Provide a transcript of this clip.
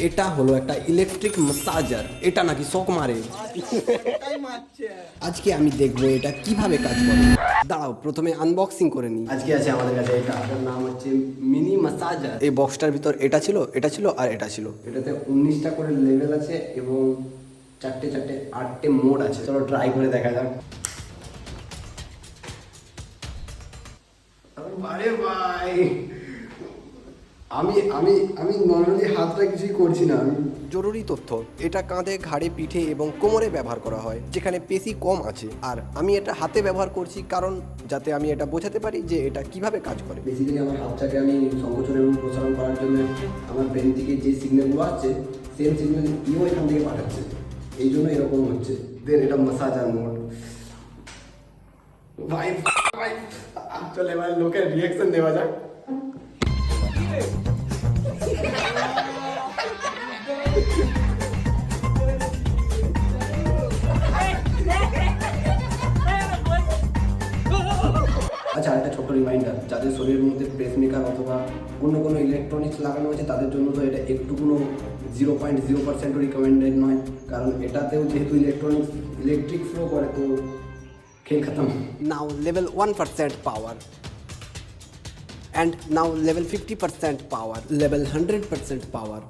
এটা হলো একটা ইলেকট্রিক ম্যাসাজার, এটা নাকি শক মারে। আজকে আমি দেখবো এটা কিভাবে কাজ করে। দাঁড়াও প্রথমে আনবক্সিং করে নিই। আজকে আছে আমাদের কাছে এটা, এটার নাম হচ্ছে মিনি ম্যাসাজার। এই বক্সটার ভিতর এটা ছিল আর এটা ছিল। এটাতে 19টা করে লেভেল আছে এবং চারটে 8টে মোড আছে। চলো ট্রাই করে দেখা যাক। আরে ভাই, আমি আমি আমি নর্মালি হাতটা কিছুই করছি না। জরুরি তথ্য, এটা কাঁধে, ঘাড়ে, পিঠে এবং কোমরে ব্যবহার করা হয়, যেখানে পেশি কম আছে। আর আমি এটা হাতে ব্যবহার করছি কারণ যাতে আমি এটা বোঝাতে পারি যে এটা কিভাবে কাজ করে। বেসিক্যালি আমার হাতটাকে আমি সংকোচন এবং প্রসারণ করার জন্য আমার ব্রেন থেকে যে সিগন্যালগুলো আসছে সেম সিগন্যাল ইও এখান থেকে পাঠাচ্ছে, এই জন্য এরকম হচ্ছে। দেন এটা ম্যাসাজার মোড। ভাই ভাই চলে এবার লোকের রিয়াকশন দেওয়া যাক। আচ্ছা, একটা ছোট্ট রিমাইন্ডার, যাদের শরীরের মধ্যে পেসমেকার অথবা অন্য কোনো ইলেকট্রনিক্স লাগানো আছে তাদের জন্য তো এটা একটু কোনো 0.0% রিকমেন্ডেড নয়, কারণ এটাতেও যেহেতু ইলেকট্রিক ফ্লো করে, তো খেল খতম। Now level 1% power, and now level 50% power, level 100% power.